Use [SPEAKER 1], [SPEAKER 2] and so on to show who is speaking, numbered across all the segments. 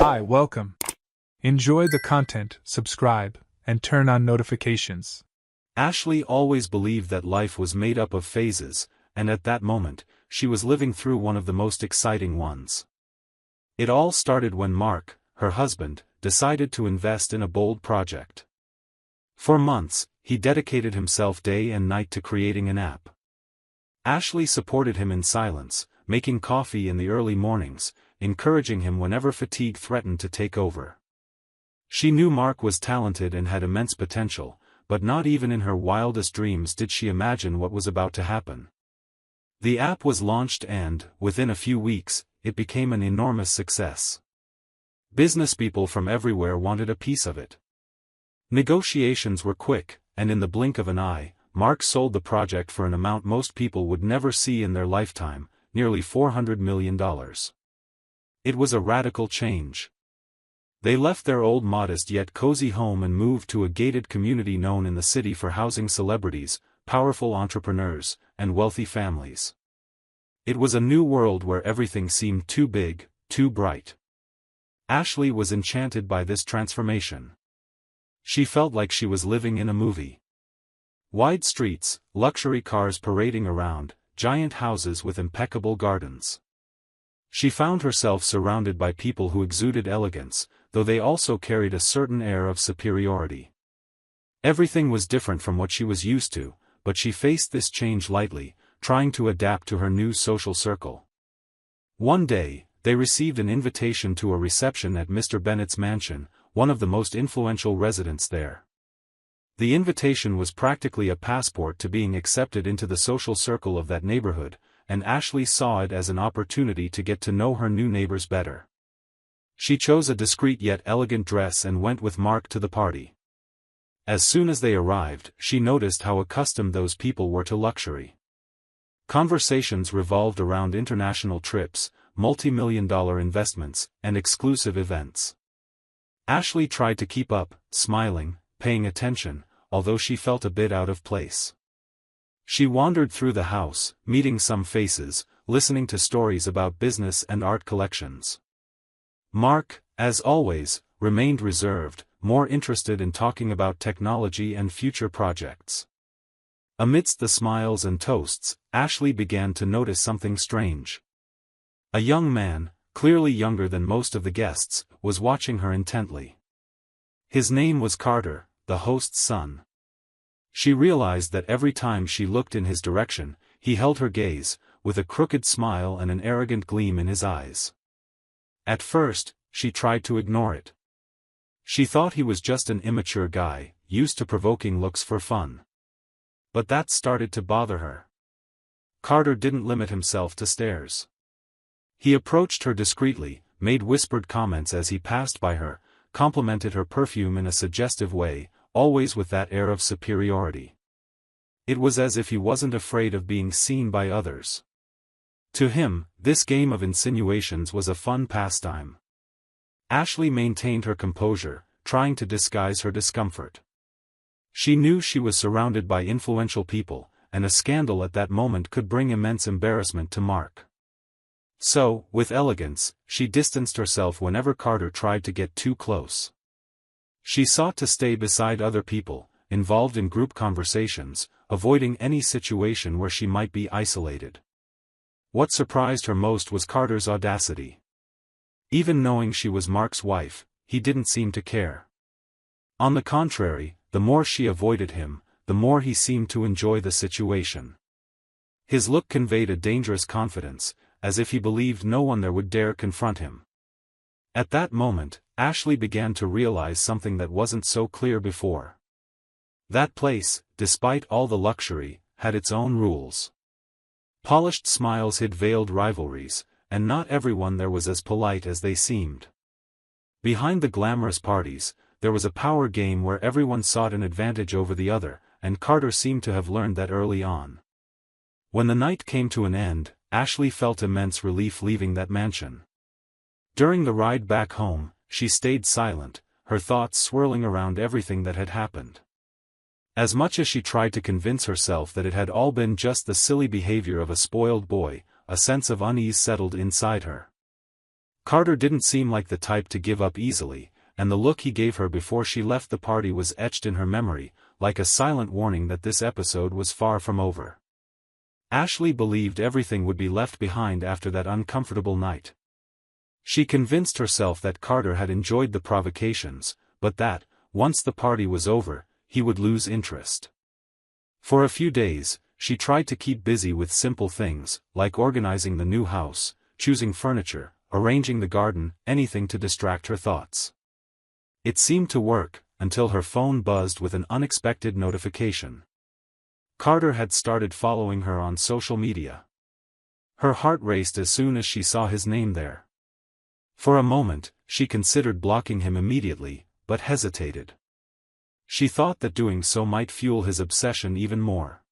[SPEAKER 1] Hi, welcome. Enjoy the content, subscribe, and turn on notifications.
[SPEAKER 2] Ashley always believed that life was made up of phases, and at that moment, she was living through one of the most exciting ones. It all started when Mark, her husband, decided to invest in a bold project. For months, he dedicated himself day and night to creating an app. Ashley supported him in silence, making coffee in the early mornings, encouraging him whenever fatigue threatened to take over. She knew Mark was talented and had immense potential, but not even in her wildest dreams did she imagine what was about to happen. The app was launched and, within a few weeks, it became an enormous success. Businesspeople from everywhere wanted a piece of it. Negotiations were quick, and in the blink of an eye, Mark sold the project for an amount most people would never see in their lifetime, nearly $400 million. It was a radical change. They left their old modest yet cozy home and moved to a gated community known in the city for housing celebrities, powerful entrepreneurs, and wealthy families. It was a new world where everything seemed too big, too bright. Ashley was enchanted by this transformation. She felt like she was living in a movie. Wide streets, luxury cars parading around, giant houses with impeccable gardens. She found herself surrounded by people who exuded elegance, though they also carried a certain air of superiority. Everything was different from what she was used to, but she faced this change lightly, trying to adapt to her new social circle. One day, they received an invitation to a reception at Mr. Bennett's mansion, one of the most influential residents there. The invitation was practically a passport to being accepted into the social circle of that neighborhood, and Ashley saw it as an opportunity to get to know her new neighbors better. She chose a discreet yet elegant dress and went with Mark to the party. As soon as they arrived, she noticed how accustomed those people were to luxury. Conversations revolved around international trips, multi-million-dollar investments, and exclusive events. Ashley tried to keep up, smiling, paying attention, although she felt a bit out of place. She wandered through the house, meeting some faces, listening to stories about business and art collections. Mark, as always, remained reserved, more interested in talking about technology and future projects. Amidst the smiles and toasts, Ashley began to notice something strange. A young man, clearly younger than most of the guests, was watching her intently. His name was Carter, the host's son. She realized that every time she looked in his direction, he held her gaze, with a crooked smile and an arrogant gleam in his eyes. At first, she tried to ignore it. She thought he was just an immature guy, used to provoking looks for fun. But that started to bother her. Carter didn't limit himself to stares. He approached her discreetly, made whispered comments as he passed by her, complimented her perfume in a suggestive way, always with that air of superiority. It was as if he wasn't afraid of being seen by others. To him, this game of insinuations was a fun pastime. Ashley maintained her composure, trying to disguise her discomfort. She knew she was surrounded by influential people, and a scandal at that moment could bring immense embarrassment to Mark. So, with elegance, she distanced herself whenever Carter tried to get too close. She sought to stay beside other people, involved in group conversations, avoiding any situation where she might be isolated. What surprised her most was Carter's audacity. Even knowing she was Mark's wife, he didn't seem to care. On the contrary, the more she avoided him, the more he seemed to enjoy the situation. His look conveyed a dangerous confidence, as if he believed no one there would dare confront him. At that moment, Ashley began to realize something that wasn't so clear before. That place, despite all the luxury, had its own rules. Polished smiles hid veiled rivalries, and not everyone there was as polite as they seemed. Behind the glamorous parties, there was a power game where everyone sought an advantage over the other, and Carter seemed to have learned that early on. When the night came to an end, Ashley felt immense relief leaving that mansion. During the ride back home, she stayed silent, her thoughts swirling around everything that had happened. As much as she tried to convince herself that it had all been just the silly behavior of a spoiled boy, a sense of unease settled inside her. Carter didn't seem like the type to give up easily, and the look he gave her before she left the party was etched in her memory, like a silent warning that this episode was far from over. Ashley believed everything would be left behind after that uncomfortable night. She convinced herself that Carter had enjoyed the provocations, but that, once the party was over, he would lose interest. For a few days, she tried to keep busy with simple things, like organizing the new house, choosing furniture, arranging the garden, anything to distract her thoughts. It seemed to work, until her phone buzzed with an unexpected notification. Carter had started following her on social media. Her heart raced as soon as she saw his name there. For a moment, she considered blocking him immediately, but hesitated. She thought that doing so might fuel his obsession even more.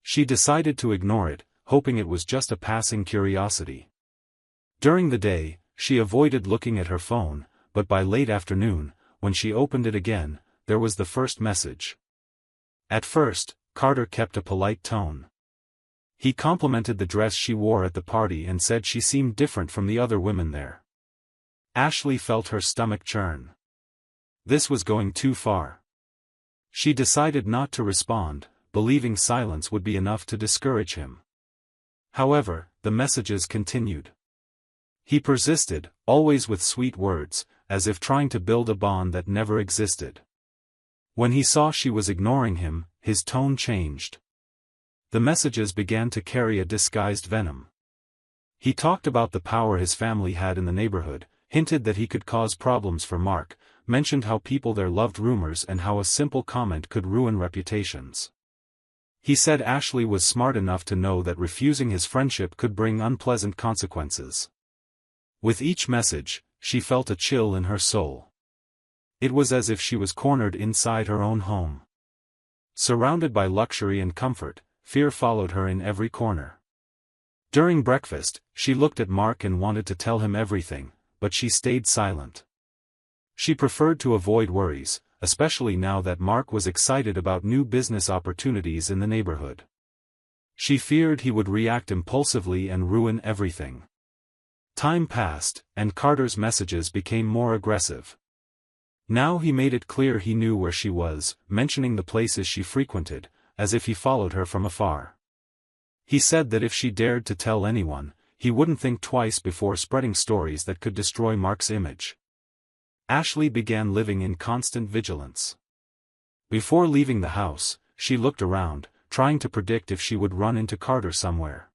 [SPEAKER 2] She decided to ignore it, hoping it was just a passing curiosity. During the day, she avoided looking at her phone, but by late afternoon, when she opened it again, there was the first message. At first, Carter kept a polite tone. He complimented the dress she wore at the party and said she seemed different from the other women there. Ashley felt her stomach churn. This was going too far. She decided not to respond, believing silence would be enough to discourage him. However, the messages continued. He persisted, always with sweet words, as if trying to build a bond that never existed. When he saw she was ignoring him, his tone changed. The messages began to carry a disguised venom. He talked about the power his family had in the neighborhood, hinted that he could cause problems for Mark, mentioned how people there loved rumors and how a simple comment could ruin reputations. He said Ashley was smart enough to know that refusing his friendship could bring unpleasant consequences. With each message, she felt a chill in her soul. It was as if she was cornered inside her own home. Surrounded by luxury and comfort, fear followed her in every corner. During breakfast, she looked at Mark and wanted to tell him everything, but she stayed silent. She preferred to avoid worries, especially now that Mark was excited about new business opportunities in the neighborhood. She feared he would react impulsively and ruin everything. Time passed, and Carter's messages became more aggressive. Now he made it clear he knew where she was, mentioning the places she frequented, as if he followed her from afar. He said that if she dared to tell anyone, he wouldn't think twice before spreading stories that could destroy Mark's image. Ashley began living in constant vigilance. Before leaving the house, she looked around, trying to predict if she would run into Carter somewhere.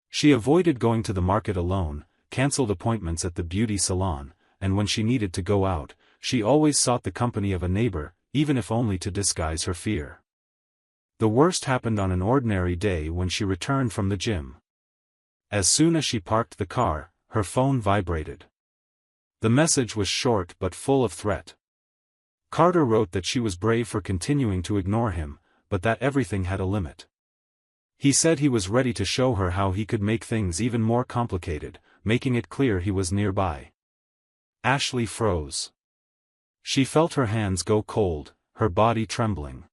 [SPEAKER 2] She avoided going to the market alone, canceled appointments at the beauty salon, and when she needed to go out, she always sought the company of a neighbor, even if only to disguise her fear. The worst happened on an ordinary day when she returned from the gym. As soon as she parked the car, her phone vibrated. The message was short but full of threat. Carter wrote that she was brave for continuing to ignore him, but that everything had a limit. He said he was ready to show her how he could make things even more complicated, making it clear he was nearby. Ashley froze. She felt her hands go cold, her body trembling.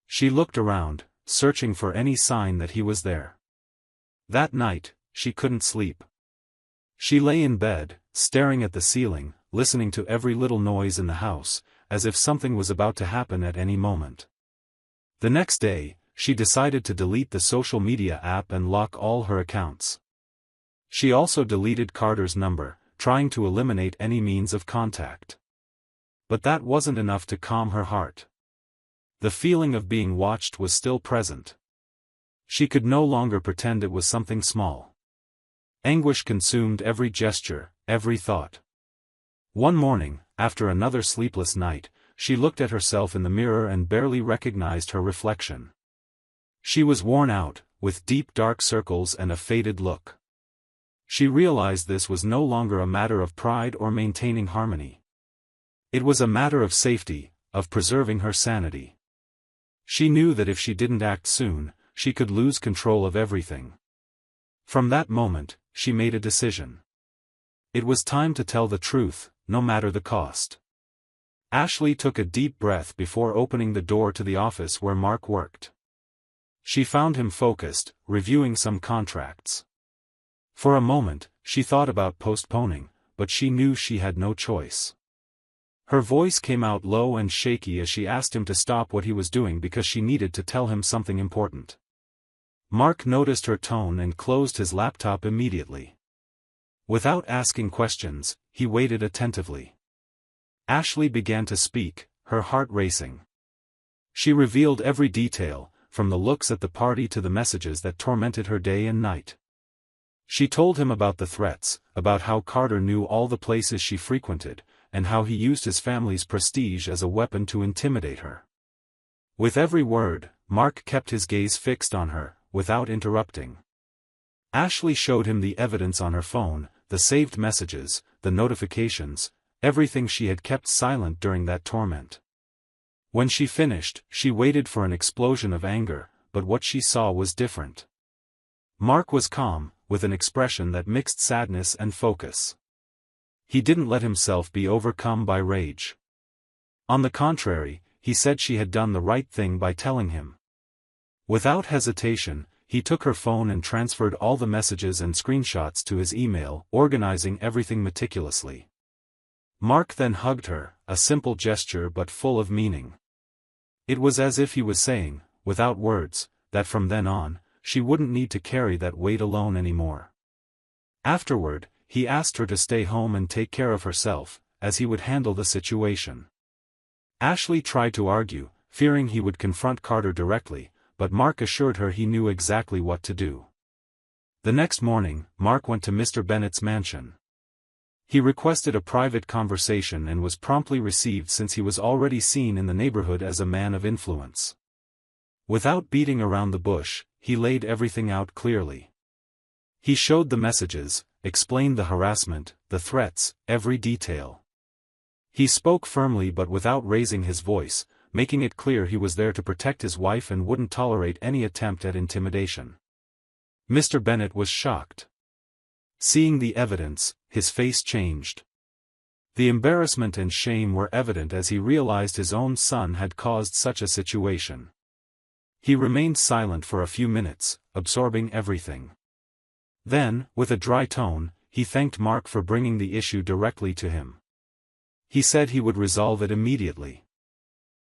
[SPEAKER 2] She looked around, searching for any sign that he was there. That night, she couldn't sleep. She lay in bed, staring at the ceiling, listening to every little noise in the house, as if something was about to happen at any moment. The next day, she decided to delete the social media app and lock all her accounts. She also deleted Carter's number, trying to eliminate any means of contact. But that wasn't enough to calm her heart. The feeling of being watched was still present. She could no longer pretend it was something small. Anguish consumed every gesture, every thought. One morning, after another sleepless night, she looked at herself in the mirror and barely recognized her reflection. She was worn out, with deep dark circles and a faded look. She realized this was no longer a matter of pride or maintaining harmony. It was a matter of safety, of preserving her sanity. She knew that if she didn't act soon, she could lose control of everything. From that moment, she made a decision. It was time to tell the truth, no matter the cost. Ashley took a deep breath before opening the door to the office where Mark worked. She found him focused, reviewing some contracts. For a moment, she thought about postponing, but she knew she had no choice. Her voice came out low and shaky as she asked him to stop what he was doing because she needed to tell him something important. Mark noticed her tone and closed his laptop immediately. Without asking questions, he waited attentively. Ashley began to speak, her heart racing. She revealed every detail, from the looks at the party to the messages that tormented her day and night. She told him about the threats, about how Carter knew all the places she frequented, and how he used his family's prestige as a weapon to intimidate her. With every word, Mark kept his gaze fixed on her, without interrupting. Ashley showed him the evidence on her phone, the saved messages, the notifications, everything she had kept silent during that torment. When she finished, she waited for an explosion of anger, but what she saw was different. Mark was calm, with an expression that mixed sadness and focus. He didn't let himself be overcome by rage. On the contrary, he said she had done the right thing by telling him. Without hesitation, he took her phone and transferred all the messages and screenshots to his email, organizing everything meticulously. Mark then hugged her, a simple gesture but full of meaning. It was as if he was saying, without words, that from then on, she wouldn't need to carry that weight alone anymore. Afterward, he asked her to stay home and take care of herself, as he would handle the situation. Ashley tried to argue, fearing he would confront Carter directly, but Mark assured her he knew exactly what to do. The next morning, Mark went to Mr. Bennett's mansion. He requested a private conversation and was promptly received since he was already seen in the neighborhood as a man of influence. Without beating around the bush, he laid everything out clearly. He showed the messages, explained the harassment, the threats, every detail. He spoke firmly but without raising his voice, making it clear he was there to protect his wife and wouldn't tolerate any attempt at intimidation. Mr. Bennett was shocked. Seeing the evidence, his face changed. The embarrassment and shame were evident as he realized his own son had caused such a situation. He remained silent for a few minutes, absorbing everything. Then, with a dry tone, he thanked Mark for bringing the issue directly to him. He said he would resolve it immediately.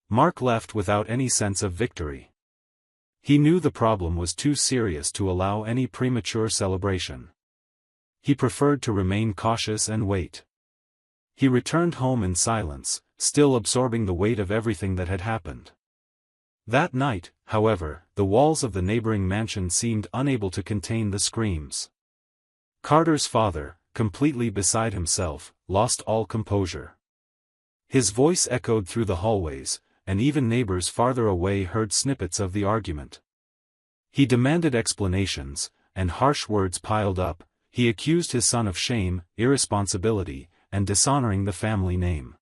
[SPEAKER 2] Mark left without any sense of victory. He knew the problem was too serious to allow any premature celebration. He preferred to remain cautious and wait. He returned home in silence, still absorbing the weight of everything that had happened. That night, however, the walls of the neighboring mansion seemed unable to contain the screams. Carter's father, completely beside himself, lost all composure. His voice echoed through the hallways, and even neighbors farther away heard snippets of the argument. He demanded explanations, and harsh words piled up. He accused his son of shame, irresponsibility, and dishonoring the family name.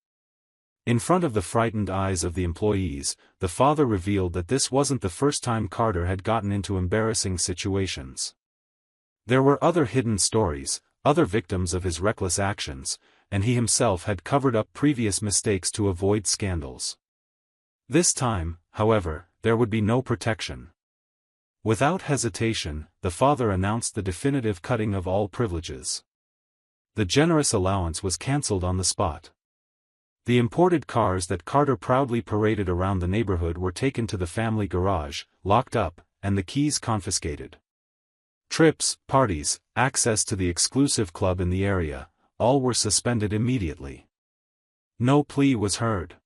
[SPEAKER 2] In front of the frightened eyes of the employees, the father revealed that this wasn't the first time Carter had gotten into embarrassing situations. There were other hidden stories, other victims of his reckless actions, and he himself had covered up previous mistakes to avoid scandals. This time, however, there would be no protection. Without hesitation, the father announced the definitive cutting of all privileges. The generous allowance was cancelled on the spot. The imported cars that Carter proudly paraded around the neighborhood were taken to the family garage, locked up, and the keys confiscated. Trips, parties, access to the exclusive club in the area, all were suspended immediately. No plea was heard.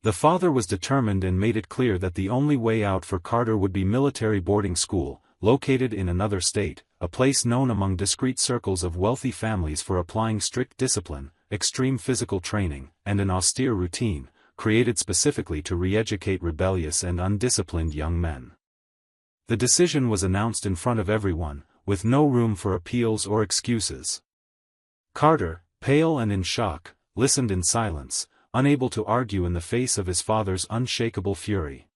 [SPEAKER 2] The father was determined and made it clear that the only way out for Carter would be military boarding school, located in another state, a place known among discreet circles of wealthy families for applying strict discipline, extreme physical training, and an austere routine, created specifically to re-educate rebellious and undisciplined young men. The decision was announced in front of everyone, with no room for appeals or excuses. Carter, pale and in shock, listened in silence, unable to argue in the face of his father's unshakable fury.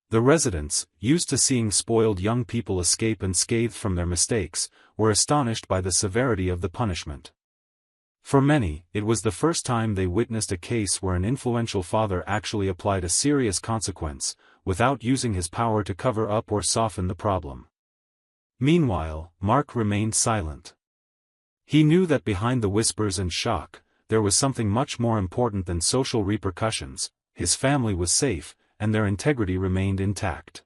[SPEAKER 2] The residents, used to seeing spoiled young people escape unscathed from their mistakes, were astonished by the severity of the punishment. For many, it was the first time they witnessed a case where an influential father actually applied a serious consequence, without using his power to cover up or soften the problem. Meanwhile, Mark remained silent. He knew that behind the whispers and shock, there was something much more important than social repercussions. His family was safe, and their integrity remained intact.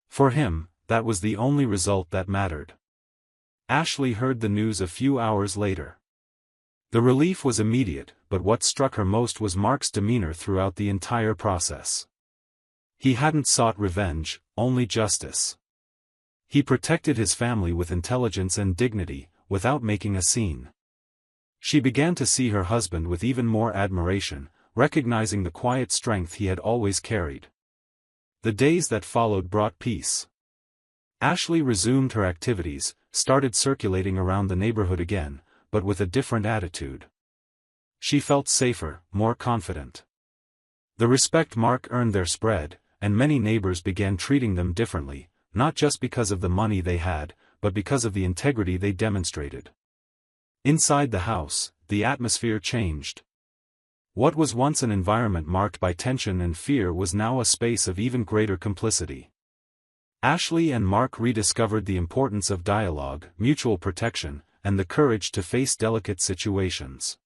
[SPEAKER 2] For him, that was the only result that mattered. Ashley heard the news a few hours later. The relief was immediate, but what struck her most was Mark's demeanor throughout the entire process. He hadn't sought revenge, only justice. He protected his family with intelligence and dignity, without making a scene. She began to see her husband with even more admiration, recognizing the quiet strength he had always carried. The days that followed brought peace. Ashley resumed her activities, started circulating around the neighborhood again, but with a different attitude. She felt safer, more confident. The respect Mark earned there spread, and many neighbors began treating them differently, not just because of the money they had, but because of the integrity they demonstrated. Inside the house, the atmosphere changed. What was once an environment marked by tension and fear was now a space of even greater complicity. Ashley and Mark rediscovered the importance of dialogue, mutual protection, and the courage to face delicate situations.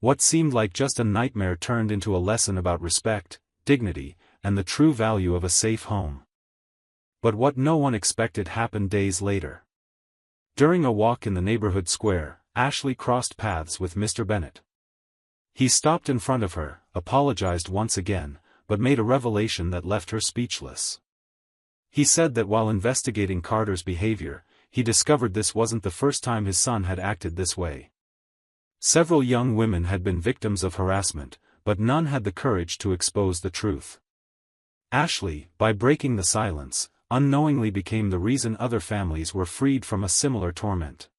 [SPEAKER 2] What seemed like just a nightmare turned into a lesson about respect, dignity, and the true value of a safe home. But what no one expected happened days later. During a walk in the neighborhood square, Ashley crossed paths with Mr. Bennett. He stopped in front of her, apologized once again, but made a revelation that left her speechless. He said that while investigating Carter's behavior, he discovered this wasn't the first time his son had acted this way. Several young women had been victims of harassment, but none had the courage to expose the truth. Ashley, by breaking the silence, unknowingly became the reason other families were freed from a similar torment.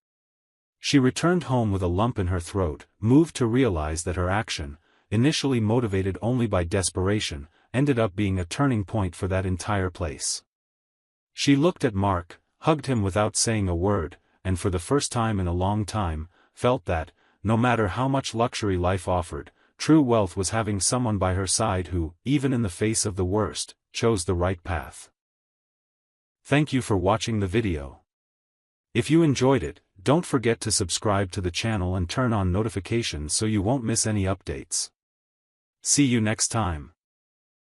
[SPEAKER 2] She returned home with a lump in her throat, moved to realize that her action, initially motivated only by desperation, ended up being a turning point for that entire place. She looked at Mark, hugged him without saying a word, and for the first time in a long time, felt that, no matter how much luxury life offered, true wealth was having someone by her side who, even in the face of the worst, chose the right path. Thank you for watching the video. If you enjoyed it, don't forget to subscribe to the channel and turn on notifications so you won't miss any updates. See you next time.